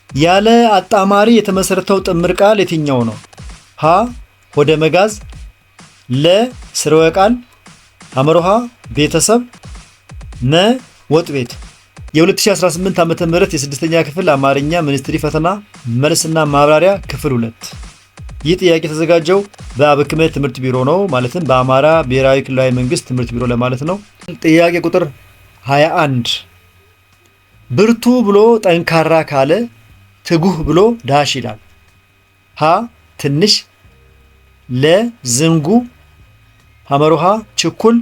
ያለ አጣማሪ የተመሰረተው ጥምር ቃል የትኛው ነው? ሀ ሆደ መጋዝ፣ ለ ስርወ ቃል፣ ሐመሮሃ ቤተሰብ፣ መ ወጥ ቤት። የ2018 ዓመተ ምህረት የስድስተኛ ክፍል አማርኛ ሚኒስትሪ ፈተና መልስና ማብራሪያ ክፍል 2። ይህ ጥያቄ የተዘጋጀው በአብክመ ትምህርት ቢሮ ነው። ማለትም በአማራ ብሔራዊ ክልላዊ መንግስት ትምህርት ቢሮ ለማለት ነው። ጥያቄ ቁጥር 21 ብርቱ ብሎ ጠንካራ ካለ ትጉህ ብሎ ዳሽ ይላል። ሀ ትንሽ፣ ለ ዝንጉ፣ ሐመሮሃ ችኩል፣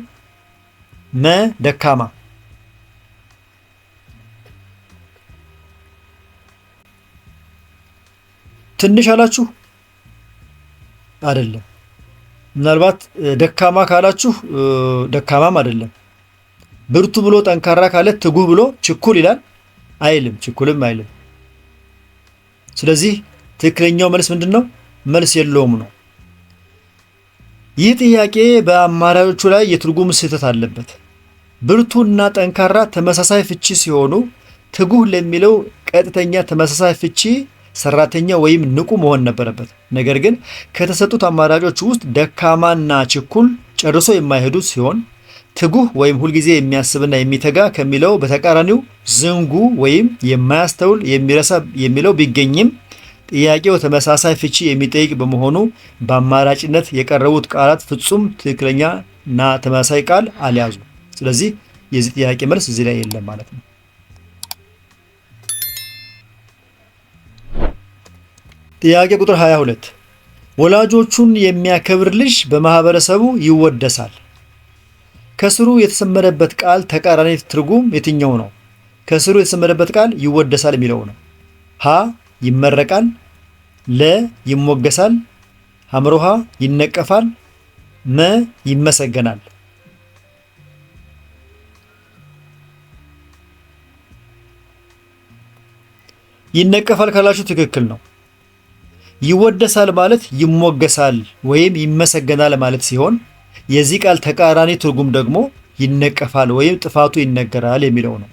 መ ደካማ። ትንሽ አላችሁ? አይደለም። ምናልባት ደካማ ካላችሁ ደካማም አይደለም። ብርቱ ብሎ ጠንካራ ካለ ትጉህ ብሎ ችኩል ይላል አይልም፣ ችኩልም አይልም። ስለዚህ ትክክለኛው መልስ ምንድን ነው? መልስ የለውም ነው። ይህ ጥያቄ በአማራጮቹ ላይ የትርጉም ስህተት አለበት። ብርቱ እና ጠንካራ ተመሳሳይ ፍቺ ሲሆኑ ትጉህ ለሚለው ቀጥተኛ ተመሳሳይ ፍቺ ሰራተኛ ወይም ንቁ መሆን ነበረበት። ነገር ግን ከተሰጡት አማራጮች ውስጥ ደካማና ችኩል ጨርሶ የማይሄዱት ሲሆን ትጉህ ወይም ሁልጊዜ የሚያስብና የሚተጋ ከሚለው በተቃራኒው ዝንጉ ወይም የማያስተውል የሚረሳ የሚለው ቢገኝም ጥያቄው ተመሳሳይ ፍቺ የሚጠይቅ በመሆኑ በአማራጭነት የቀረቡት ቃላት ፍጹም ትክክለኛ እና ተመሳሳይ ቃል አልያዙም። ስለዚህ የዚህ ጥያቄ መልስ እዚህ ላይ የለም ማለት ነው። ጥያቄ ቁጥር 22 ወላጆቹን የሚያከብር ልጅ በማህበረሰቡ ይወደሳል። ከስሩ የተሰመረበት ቃል ተቃራኒ ትርጉም የትኛው ነው? ከስሩ የተሰመረበት ቃል ይወደሳል የሚለው ነው። ሀ ይመረቃል፣ ለ ይሞገሳል፣ ሐመሮሃ ይነቀፋል፣ መ ይመሰገናል። ይነቀፋል ካላችሁ ትክክል ነው። ይወደሳል ማለት ይሞገሳል ወይም ይመሰገናል ማለት ሲሆን የዚህ ቃል ተቃራኒ ትርጉም ደግሞ ይነቀፋል ወይም ጥፋቱ ይነገራል የሚለው ነው።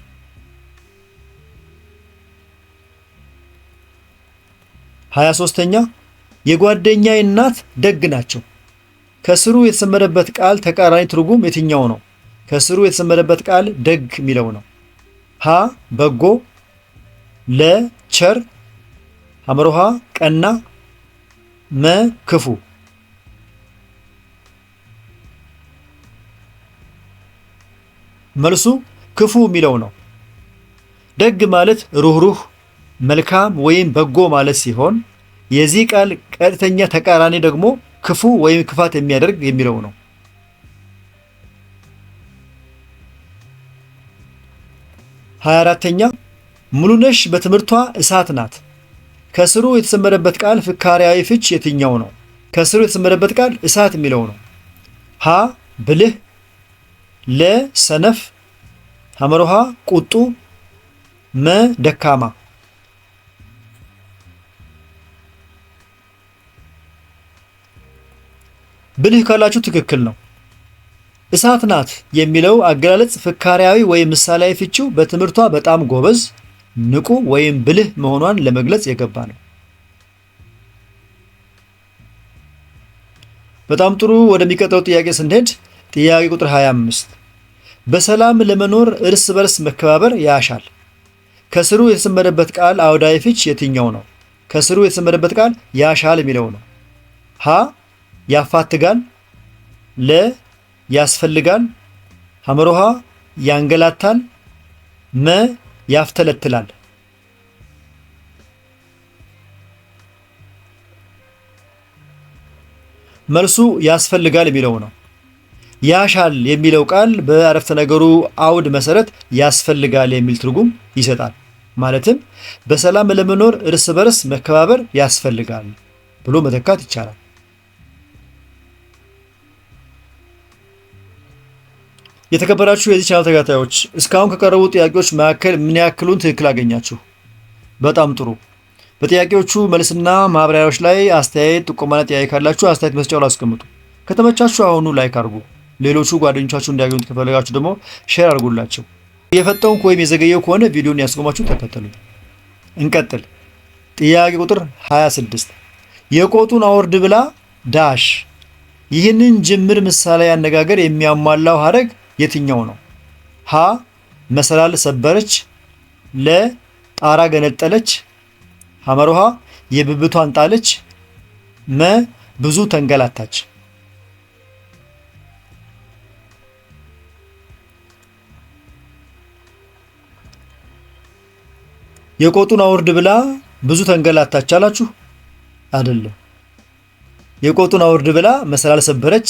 23ኛ የጓደኛዬ እናት ደግ ናቸው። ከስሩ የተሰመረበት ቃል ተቃራኒ ትርጉም የትኛው ነው? ከስሩ የተሰመረበት ቃል ደግ የሚለው ነው። ሀ በጎ፣ ለ ቸር፣ ሐመሮሃ ቀና፣ መ ክፉ። መልሱ ክፉ የሚለው ነው። ደግ ማለት ሩህሩህ፣ መልካም ወይም በጎ ማለት ሲሆን የዚህ ቃል ቀጥተኛ ተቃራኒ ደግሞ ክፉ ወይም ክፋት የሚያደርግ የሚለው ነው። 24ኛ ሙሉነሽ በትምህርቷ እሳት ናት። ከስሩ የተሰመረበት ቃል ፍካሪያዊ ፍች የትኛው ነው? ከስሩ የተሰመረበት ቃል እሳት የሚለው ነው። ሀ ብልህ፣ ለ ሰነፍ፣ ሐመሮሃ ቁጡ፣ መ ደካማ። ብልህ ካላችሁ ትክክል ነው። እሳት ናት የሚለው አገላለጽ ፍካሪያዊ ወይም ምሳሌያዊ ፍቺው በትምህርቷ በጣም ጎበዝ፣ ንቁ ወይም ብልህ መሆኗን ለመግለጽ የገባ ነው። በጣም ጥሩ። ወደሚቀጥለው ጥያቄ ስንሄድ ጥያቄ ቁጥር 25 በሰላም ለመኖር እርስ በርስ መከባበር ያሻል። ከስሩ የተሰመረበት ቃል አውዳዊ ፍች የትኛው ነው? ከስሩ የተሰመረበት ቃል ያሻል የሚለው ነው። ሀ ያፋትጋል፣ ለ ያስፈልጋል፣ ሐመሮሃ ያንገላታል፣ መ ያፍተለትላል። መልሱ ያስፈልጋል የሚለው ነው። ያሻል የሚለው ቃል በአረፍተ ነገሩ አውድ መሰረት ያስፈልጋል የሚል ትርጉም ይሰጣል። ማለትም በሰላም ለመኖር እርስ በርስ መከባበር ያስፈልጋል ብሎ መተካት ይቻላል። የተከበራችሁ የዚህ ቻናል ተከታታዮች እስካሁን ከቀረቡ ጥያቄዎች መካከል ምን ያክሉን ትክክል አገኛችሁ? በጣም ጥሩ። በጥያቄዎቹ መልስና ማብራሪያዎች ላይ አስተያየት፣ ጥቆማና ጥያቄ ካላችሁ አስተያየት መስጫው ላይ አስቀምጡ። ከተመቻችሁ አሁኑ ላይክ አድርጉ። ሌሎቹ ጓደኞቻችሁ እንዲያገኙት ከፈለጋችሁ ደግሞ ሼር አድርጉላቸው። የፈጠንኩ ወይም የዘገየው ከሆነ ቪዲዮን ያስቆማችሁ ተከተሉ። እንቀጥል። ጥያቄ ቁጥር 26 የቆጡን አውርድ ብላ ዳሽ። ይህንን ጅምር ምሳሌ አነጋገር የሚያሟላው ሐረግ የትኛው ነው? ሀ መሰላል ሰበረች፣ ለ ጣራ ገነጠለች፣ ሐመሮሃ የብብቷን ጣለች፣ መ ብዙ ተንገላታች። የቆጡን አውርድ ብላ ብዙ ተንገላታች አላችሁ? አይደለም። የቆጡን አውርድ ብላ መሰላል ሰበረች፣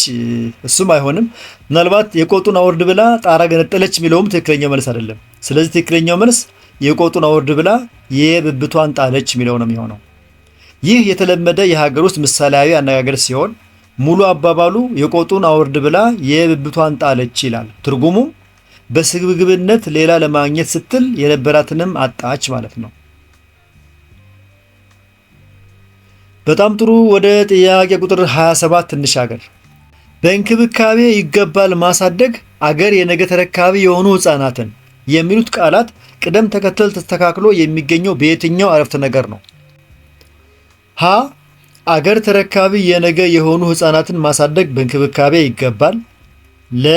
እሱም አይሆንም። ምናልባት የቆጡን አውርድ ብላ ጣራ ገነጠለች የሚለውም ትክክለኛው መልስ አይደለም። ስለዚህ ትክክለኛው መልስ የቆጡን አውርድ ብላ የብብቷን ጣለች የሚለው ነው የሚሆነው። ይህ የተለመደ የሀገር ውስጥ ምሳሌያዊ አነጋገር ሲሆን ሙሉ አባባሉ የቆጡን አውርድ ብላ የብብቷን ጣለች ይላል። ትርጉሙም በስግብግብነት ሌላ ለማግኘት ስትል የነበራትንም አጣች ማለት ነው። በጣም ጥሩ። ወደ ጥያቄ ቁጥር 27 እንሻገር። በእንክብካቤ ይገባል ማሳደግ አገር የነገ ተረካቢ የሆኑ ህፃናትን የሚሉት ቃላት ቅደም ተከተል ተስተካክሎ የሚገኘው በየትኛው አረፍተ ነገር ነው? ሀ አገር ተረካቢ የነገ የሆኑ ህፃናትን ማሳደግ በእንክብካቤ ይገባል። ለ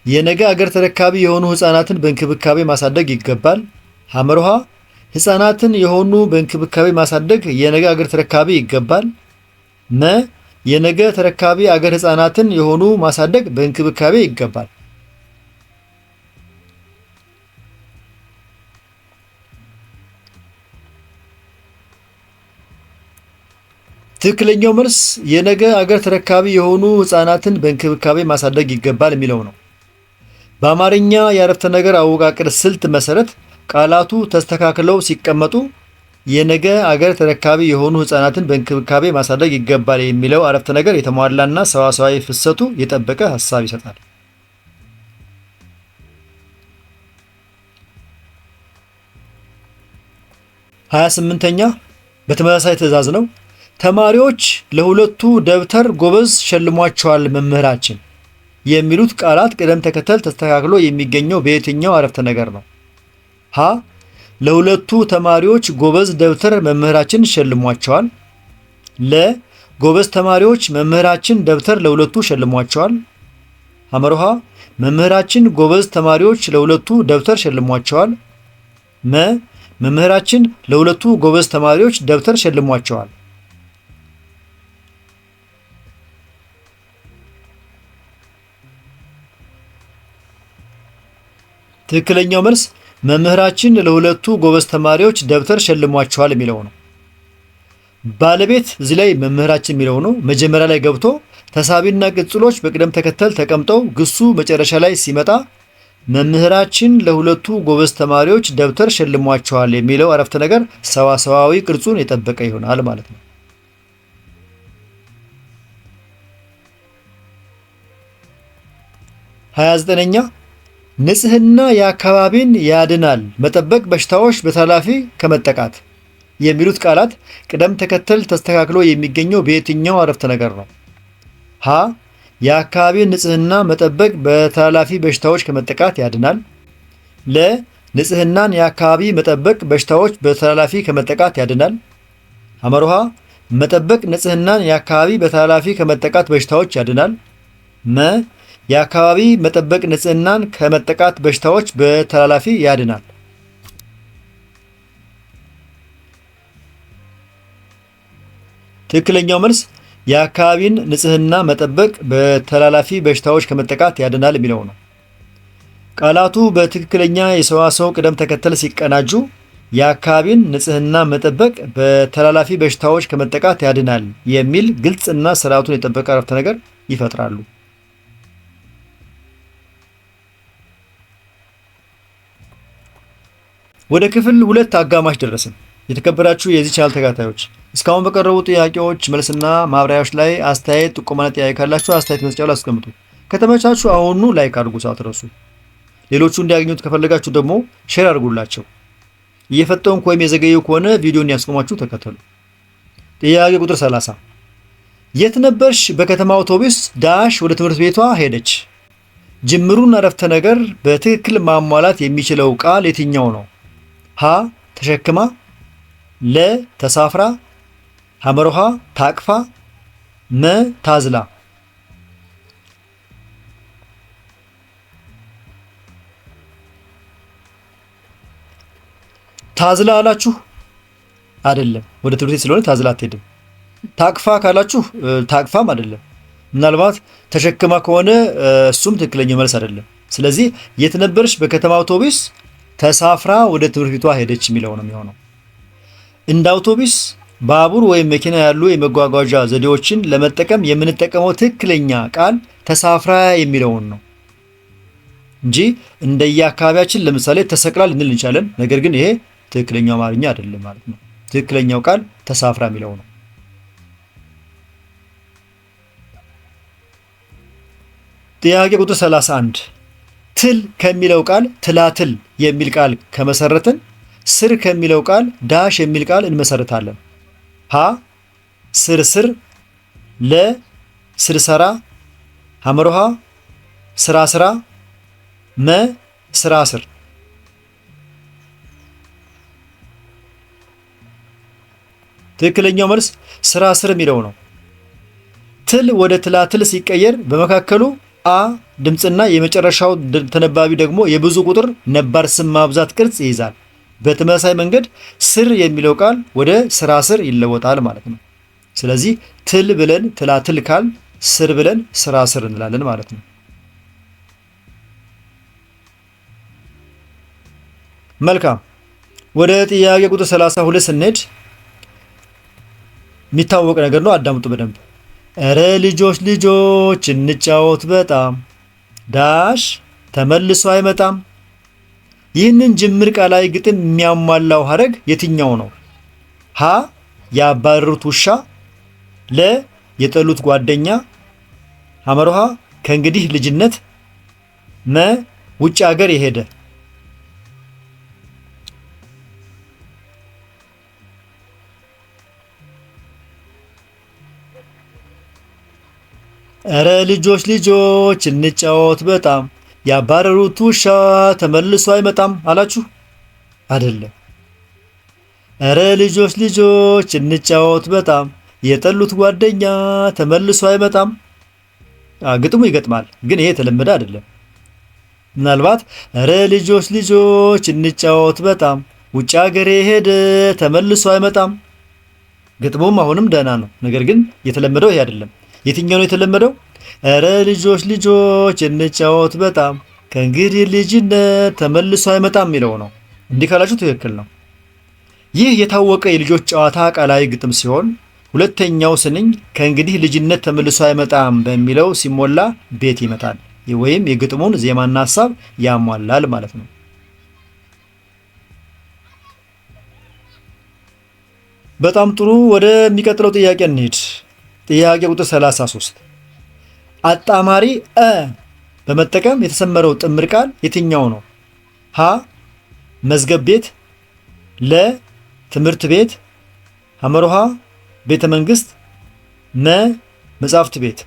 የነገ አገር ተረካቢ የሆኑ ህፃናትን በእንክብካቤ ማሳደግ ይገባል። ሐመርሃ ህፃናትን የሆኑ በእንክብካቤ ማሳደግ የነገ አገር ተረካቢ ይገባል። መ የነገ ተረካቢ አገር ህፃናትን የሆኑ ማሳደግ በእንክብካቤ ይገባል። ትክክለኛው መልስ የነገ አገር ተረካቢ የሆኑ ህፃናትን በእንክብካቤ ማሳደግ ይገባል የሚለው ነው። በአማርኛ የአረፍተ ነገር አወቃቀር ስልት መሰረት ቃላቱ ተስተካክለው ሲቀመጡ የነገ አገር ተረካቢ የሆኑ ህፃናትን በእንክብካቤ ማሳደግ ይገባል የሚለው አረፍተ ነገር የተሟላና ሰዋሰዋዊ ፍሰቱ የጠበቀ ሐሳብ ይሰጣል። 28ኛ በተመሳሳይ ትዕዛዝ ነው። ተማሪዎች ለሁለቱ ደብተር ጎበዝ ሸልሟቸዋል መምህራችን የሚሉት ቃላት ቅደም ተከተል ተስተካክሎ የሚገኘው በየትኛው አረፍተ ነገር ነው? ሀ ለሁለቱ ተማሪዎች ጎበዝ ደብተር መምህራችን ሸልሟቸዋል። ለ ጎበዝ ተማሪዎች መምህራችን ደብተር ለሁለቱ ሸልሟቸዋል። ሐመርሃ መምህራችን ጎበዝ ተማሪዎች ለሁለቱ ደብተር ሸልሟቸዋል። መ መምህራችን ለሁለቱ ጎበዝ ተማሪዎች ደብተር ሸልሟቸዋል። ትክክለኛው መልስ መምህራችን ለሁለቱ ጎበዝ ተማሪዎች ደብተር ሸልሟቸዋል የሚለው ነው። ባለቤት እዚህ ላይ መምህራችን የሚለው ነው። መጀመሪያ ላይ ገብቶ ተሳቢና ቅጽሎች በቅደም ተከተል ተቀምጠው ግሱ መጨረሻ ላይ ሲመጣ መምህራችን ለሁለቱ ጎበዝ ተማሪዎች ደብተር ሸልሟቸዋል የሚለው አረፍተ ነገር ሰዋሰዋዊ ቅርጹን የጠበቀ ይሆናል ማለት ነው። 29ኛ ንጽህና የአካባቢን ያድናል መጠበቅ በሽታዎች በተላላፊ ከመጠቃት የሚሉት ቃላት ቅደም ተከተል ተስተካክሎ የሚገኘው በየትኛው አረፍተ ነገር ነው? ሀ የአካባቢን ንጽህና መጠበቅ በተላላፊ በሽታዎች ከመጠቃት ያድናል። ለ ንጽህናን የአካባቢ መጠበቅ በሽታዎች በተላላፊ ከመጠቃት ያድናል። ሐመርሃ መጠበቅ ንጽህናን የአካባቢ በተላላፊ ከመጠቃት በሽታዎች ያድናል። መ የአካባቢ መጠበቅ ንጽህናን ከመጠቃት በሽታዎች በተላላፊ ያድናል። ትክክለኛው መልስ የአካባቢን ንጽህና መጠበቅ በተላላፊ በሽታዎች ከመጠቃት ያድናል የሚለው ነው። ቃላቱ በትክክለኛ የሰዋሰው ቅደም ተከተል ሲቀናጁ የአካባቢን ንጽህና መጠበቅ በተላላፊ በሽታዎች ከመጠቃት ያድናል የሚል ግልጽና ስርዓቱን የጠበቀ አረፍተ ነገር ይፈጥራሉ። 2 አጋማሽ ደረስን። የተከበራችሁ የዚህ ቻናል ተከታታዮች እስካሁን በቀረቡ ጥያቄዎች መልስና ማብራሪያዎች ላይ አስተያየት ጥቆማና ጥያቄ ካላችሁ አስተያየት መስጫው ላይ አስቀምጡ። ከተመቻችሁ አሁኑ ላይክ አድርጉ ሳትረሱ። ሌሎቹ እንዲያገኙት ከፈለጋችሁ ደግሞ ሼር አድርጉላቸው። እየፈጠንኩ ወይም የዘገየው ከሆነ ቪዲዮን ያስቆማችሁ ተከተሉ። ጥያቄ ቁጥር 30 የት ነበርሽ በከተማ አውቶቡስ ዳሽ ወደ ትምህርት ቤቷ ሄደች። ጅምሩን አረፍተ ነገር በትክክል ማሟላት የሚችለው ቃል የትኛው ነው? ሀ ተሸክማ፣ ለ ተሳፍራ፣ ሐመሮሃ ታቅፋ፣ መ ታዝላ። ታዝላ አላችሁ አይደለም። ወደ ትምህርት ቤት ስለሆነ ታዝላ አትሄድም። ታቅፋ ካላችሁ ታቅፋም አይደለም። ምናልባት ተሸክማ ከሆነ እሱም ትክክለኛው መልስ አይደለም። ስለዚህ የት ነበረች? በከተማ አውቶቡስ ተሳፍራ ወደ ትምህርት ቤቷ ሄደች የሚለው ነው የሚሆነው። እንደ አውቶቡስ፣ ባቡር ወይም መኪና ያሉ የመጓጓዣ ዘዴዎችን ለመጠቀም የምንጠቀመው ትክክለኛ ቃል ተሳፍራ የሚለውን ነው እንጂ እንደየአካባቢያችን ለምሳሌ ተሰቅላ ልንል እንችላለን። ነገር ግን ይሄ ትክክለኛው አማርኛ አይደለም ማለት ነው። ትክክለኛው ቃል ተሳፍራ የሚለው ነው። ጥያቄ ቁጥር 31 ትል ከሚለው ቃል ትላትል የሚል ቃል ከመሰረትን ስር ከሚለው ቃል ዳሽ የሚል ቃል እንመሰርታለን። ሀ ስርስር፣ ለ ስርሰራ፣ ሐመሮሃ ስራስራ፣ መ ስራስር። ትክክለኛው መልስ ስራስር የሚለው ነው። ትል ወደ ትላትል ሲቀየር በመካከሉ አ ድምፅና የመጨረሻው ተነባቢ ደግሞ የብዙ ቁጥር ነባር ስም ማብዛት ቅርጽ ይይዛል። በተመሳሳይ መንገድ ስር የሚለው ቃል ወደ ስራስር ይለወጣል ማለት ነው። ስለዚህ ትል ብለን ትላትል ካል፣ ስር ብለን ስራስር እንላለን ማለት ነው። መልካም። ወደ ጥያቄ ቁጥር 32 ስንሄድ የሚታወቅ ነገር ነው። አዳምጡ በደንብ። እረ ልጆች ልጆች እንጫወት በጣም ዳሽ ተመልሶ አይመጣም። ይህንን ጅምር ቃላዊ ግጥም የሚያሟላው ሐረግ የትኛው ነው? ሀ ያባረሩት ውሻ፣ ለ የጠሉት ጓደኛ፣ ሐመሮሃ ከእንግዲህ ልጅነት፣ መ ውጭ ሀገር የሄደ። እረ ልጆች ልጆች እንጫወት በጣም ያባረሩት ውሻ ተመልሶ አይመጣም አላችሁ አይደለም። እረ ልጆች ልጆች እንጫወት በጣም የጠሉት ጓደኛ ተመልሶ አይመጣም። ግጥሙ ይገጥማል፣ ግን ይሄ የተለመደ አይደለም። ምናልባት እረ ልጆች ልጆች እንጫወት በጣም ውጭ ሀገር የሄደ ተመልሶ አይመጣም። ግጥሙም አሁንም ደህና ነው፣ ነገር ግን የተለመደው ይሄ አይደለም። የትኛው ነው የተለመደው? እረ ልጆች ልጆች እንጫወት በጣም ከእንግዲህ ልጅነት ተመልሶ አይመጣም የሚለው ነው። እንዲህ ካላችሁ ትክክል ነው። ይህ የታወቀ የልጆች ጨዋታ ቃላዊ ግጥም ሲሆን ሁለተኛው ስንኝ ከእንግዲህ ልጅነት ተመልሶ አይመጣም በሚለው ሲሞላ ቤት ይመጣል፣ ወይም የግጥሙን ዜማና ሀሳብ ያሟላል ማለት ነው። በጣም ጥሩ። ወደሚቀጥለው ጥያቄ እንሂድ። ጥያቄ ቁጥር 33 አጣማሪ እ በመጠቀም የተሰመረው ጥምር ቃል የትኛው ነው? ሀ መዝገብ ቤት፣ ለ ትምህርት ቤት፣ ሐመሮሃ ቤተ መንግስት፣ መ መጻሕፍት ቤት።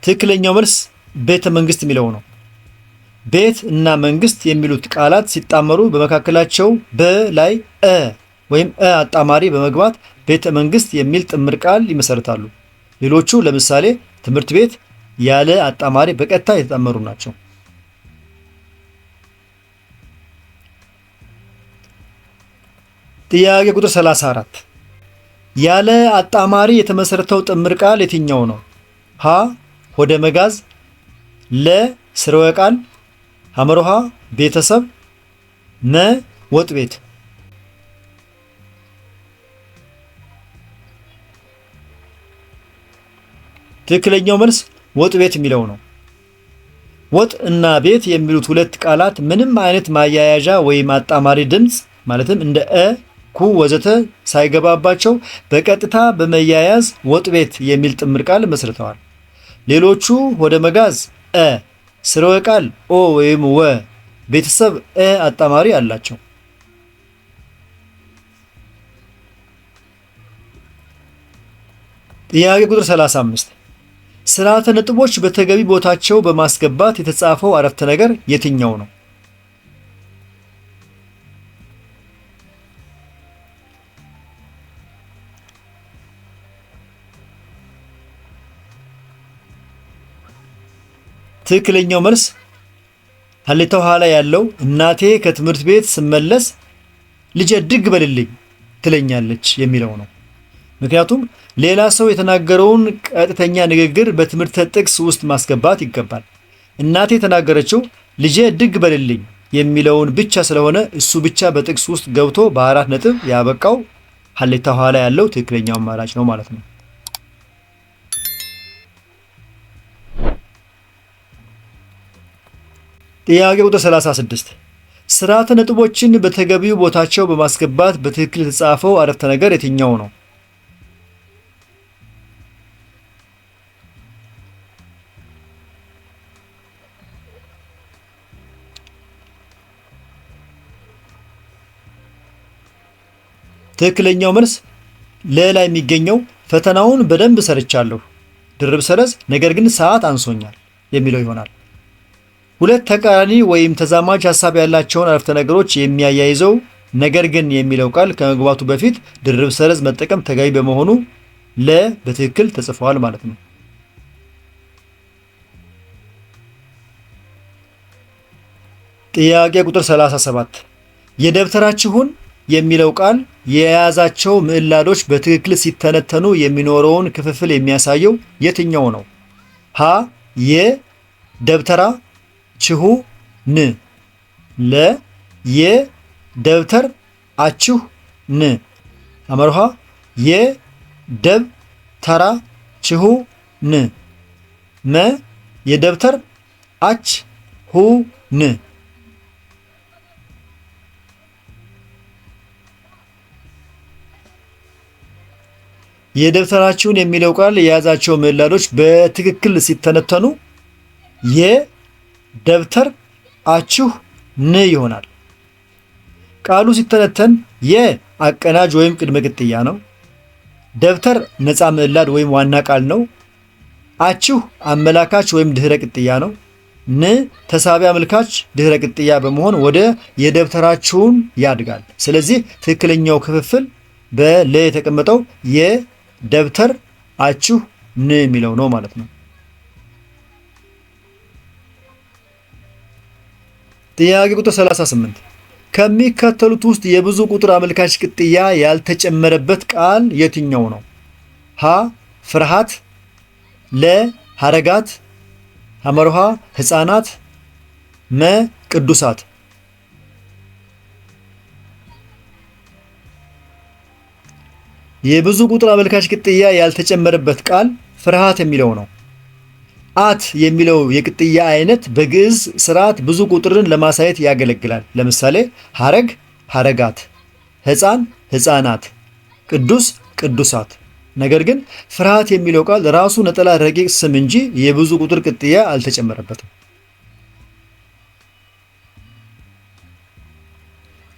ትክክለኛው መልስ ቤተ መንግስት የሚለው ነው። ቤት እና መንግስት የሚሉት ቃላት ሲጣመሩ በመካከላቸው በላይ እ ወይም አጣማሪ በመግባት ቤተ መንግስት የሚል ጥምር ቃል ይመሰርታሉ። ሌሎቹ ለምሳሌ ትምህርት ቤት ያለ አጣማሪ በቀጥታ የተጣመሩ ናቸው። ጥያቄ ቁጥር 34 ያለ አጣማሪ የተመሰረተው ጥምር ቃል የትኛው ነው? ሀ ሆደ መጋዝ፣ ለ ስርወ ቃል፣ ሐመሮሃ ቤተሰብ፣ መ ወጥ ቤት። ትክክለኛው መልስ ወጥ ቤት የሚለው ነው። ወጥ እና ቤት የሚሉት ሁለት ቃላት ምንም አይነት ማያያዣ ወይም አጣማሪ ድምፅ ማለትም እንደ ኩ ወዘተ ሳይገባባቸው በቀጥታ በመያያዝ ወጥ ቤት የሚል ጥምር ቃል መስርተዋል። ሌሎቹ ሆደ መጋዝ ስርወ ቃል ኦ ወይም ወ፣ ቤተሰብ አጣማሪ አላቸው። ጥያቄ ቁጥር 35 ስርዓተ ነጥቦች በተገቢ ቦታቸው በማስገባት የተጻፈው አረፍተ ነገር የትኛው ነው? ትክክለኛው መልስ ሀሌታ ኋላ ያለው እናቴ ከትምህርት ቤት ስመለስ ልጄ ድግ በልልኝ ትለኛለች የሚለው ነው። ምክንያቱም ሌላ ሰው የተናገረውን ቀጥተኛ ንግግር በትምህርተ ጥቅስ ውስጥ ማስገባት ይገባል። እናቴ የተናገረችው ልጄ ድግ በልልኝ የሚለውን ብቻ ስለሆነ እሱ ብቻ በጥቅስ ውስጥ ገብቶ በ4 ነጥብ ያበቃው ሀሌታ ኋላ ያለው ትክክለኛው አማራጭ ነው ማለት ነው። ጥያቄ ቁጥር 36 ስርዓተ ነጥቦችን በተገቢው ቦታቸው በማስገባት በትክክል የተጻፈው አረፍተ ነገር የትኛው ነው? ትክክለኛው መልስ ለላይ የሚገኘው ፈተናውን በደንብ ሰርቻለሁ ድርብ ሰረዝ ነገር ግን ሰዓት አንሶኛል የሚለው ይሆናል። ሁለት ተቃራኒ ወይም ተዛማጅ ሐሳብ ያላቸውን አረፍተ ነገሮች የሚያያይዘው ነገር ግን የሚለው ቃል ከመግባቱ በፊት ድርብ ሰረዝ መጠቀም ተገቢ በመሆኑ ለ በትክክል ተጽፏል ማለት ነው። ጥያቄ ቁጥር 37 የደብተራችሁን የሚለው ቃል የያዛቸው ምዕላዶች በትክክል ሲተነተኑ የሚኖረውን ክፍፍል የሚያሳየው የትኛው ነው? ሀ የደብተራ ችሁ ን ለ የደብተር አችሁ ን አመርሃ የደብ ተራ ችሁ ን መ የደብተር አች ሁ ን የደብተራችሁን የሚለው ቃል የያዛቸው ምዕላዶች በትክክል ሲተነተኑ የደብተር አችሁ ን ይሆናል። ቃሉ ሲተነተን የአቀናጅ ወይም ቅድመ ቅጥያ ነው። ደብተር ነፃ ምዕላድ ወይም ዋና ቃል ነው። አችሁ አመላካች ወይም ድህረ ቅጥያ ነው። ን ተሳቢ አመልካች ድህረ ቅጥያ በመሆን ወደ የደብተራችሁን ያድጋል። ስለዚህ ትክክለኛው ክፍፍል በለ የተቀመጠው የደብተር አችሁ ን የሚለው ነው ማለት ነው። ጥያቄ ቁጥር 38 ከሚከተሉት ውስጥ የብዙ ቁጥር አመልካች ቅጥያ ያልተጨመረበት ቃል የትኛው ነው? ሀ ፍርሃት፣ ለ ሐረጋት፣ ሐመርሃ ሕፃናት፣ መ ቅዱሳት። የብዙ ቁጥር አመልካች ቅጥያ ያልተጨመረበት ቃል ፍርሃት የሚለው ነው። አት የሚለው የቅጥያ አይነት በግዕዝ ስርዓት ብዙ ቁጥርን ለማሳየት ያገለግላል። ለምሳሌ ሐረግ ሐረጋት፣ ሕፃን ሕፃናት፣ ቅዱስ ቅዱሳት። ነገር ግን ፍርሃት የሚለው ቃል ራሱ ነጠላ ረቂቅ ስም እንጂ የብዙ ቁጥር ቅጥያ አልተጨመረበትም።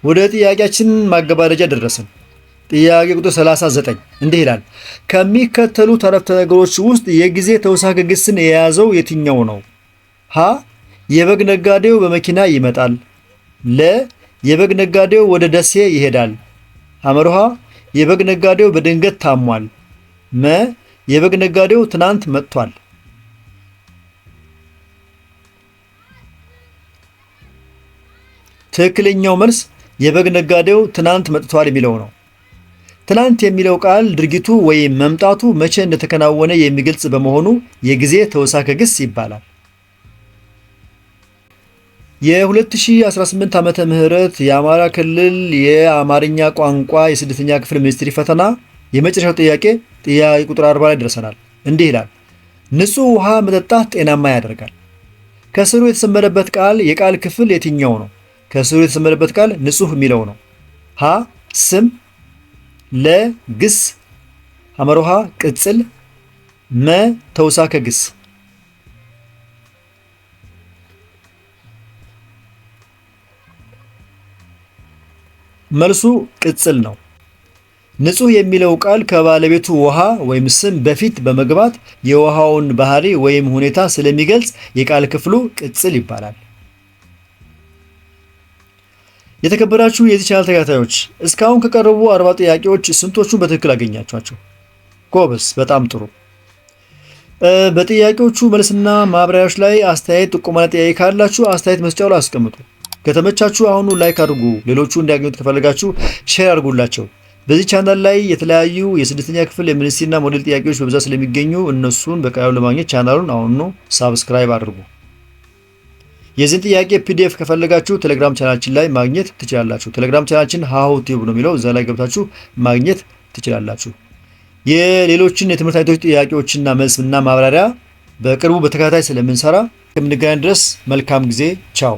ወደ ጥያቄያችን ማገባደጃ ደረስን። ጥያቄ ቁጥር 39 እንዲህ ይላል። ከሚከተሉት አረፍተ ነገሮች ውስጥ የጊዜ ተውሳከ ግስን የያዘው የትኛው ነው? ሀ የበግ ነጋዴው በመኪና ይመጣል። ለ የበግ ነጋዴው ወደ ደሴ ይሄዳል። ሐመርሃ የበግ ነጋዴው በድንገት ታሟል። መ የበግ ነጋዴው ትናንት መጥቷል። ትክክለኛው መልስ የበግ ነጋዴው ትናንት መጥቷል የሚለው ነው። ትናንት የሚለው ቃል ድርጊቱ ወይም መምጣቱ መቼ እንደተከናወነ የሚገልጽ በመሆኑ የጊዜ ተውሳከ ግስ ይባላል። የ2018 ዓመተ ምህረት የአማራ ክልል የአማርኛ ቋንቋ የስድስተኛ ክፍል ሚኒስትሪ ፈተና የመጨረሻው ጥያቄ ቁጥር 40 ላይ ደርሰናል። እንዲህ ይላል። ንጹህ ውሃ መጠጣት ጤናማ ያደርጋል። ከስሩ የተሰመረበት ቃል የቃል ክፍል የትኛው ነው? ከስሩ የተሰመረበት ቃል ንጹህ የሚለው ነው። ሀ ስም፣ ለ ግስ፣ ሐመርሃ ቅጽል፣ መ ተውሳከ ግስ። መልሱ ቅጽል ነው። ንጹህ የሚለው ቃል ከባለቤቱ ውሃ ወይም ስም በፊት በመግባት የውሃውን ባህሪ ወይም ሁኔታ ስለሚገልጽ የቃል ክፍሉ ቅጽል ይባላል። የተከበራችሁ የዚህ ቻናል ተከታታዮች እስካሁን ከቀረቡ 40 ጥያቄዎች ስንቶቹን በትክክል አገኛችኋቸው? ጎበዝ፣ በጣም ጥሩ። በጥያቄዎቹ መልስና ማብራሪያዎች ላይ አስተያየት፣ ጥቆማና ጥያቄ ካላችሁ አስተያየት መስጫው ላይ አስቀምጡ። ከተመቻችሁ አሁኑ ላይክ አድርጉ። ሌሎቹ እንዲያገኙት ከፈለጋችሁ ሼር አድርጉላቸው። በዚህ ቻናል ላይ የተለያዩ የስድስተኛ ክፍል የሚኒስትሪና ሞዴል ጥያቄዎች በብዛት ስለሚገኙ እነሱን በቀላሉ ለማግኘት ቻናሉን አሁኑ ሳብስክራይብ አድርጉ። የዚህን ጥያቄ ፒዲኤፍ ከፈለጋችሁ ቴሌግራም ቻናላችን ላይ ማግኘት ትችላላችሁ። ቴሌግራም ቻናላችን ሀሁ ቲዩብ ነው የሚለው፣ እዛ ላይ ገብታችሁ ማግኘት ትችላላችሁ። የሌሎችን የትምህርት አይነቶች ጥያቄዎችና መልስና ማብራሪያ በቅርቡ በተከታታይ ስለምንሰራ እስከምንገናኝ ድረስ መልካም ጊዜ። ቻው።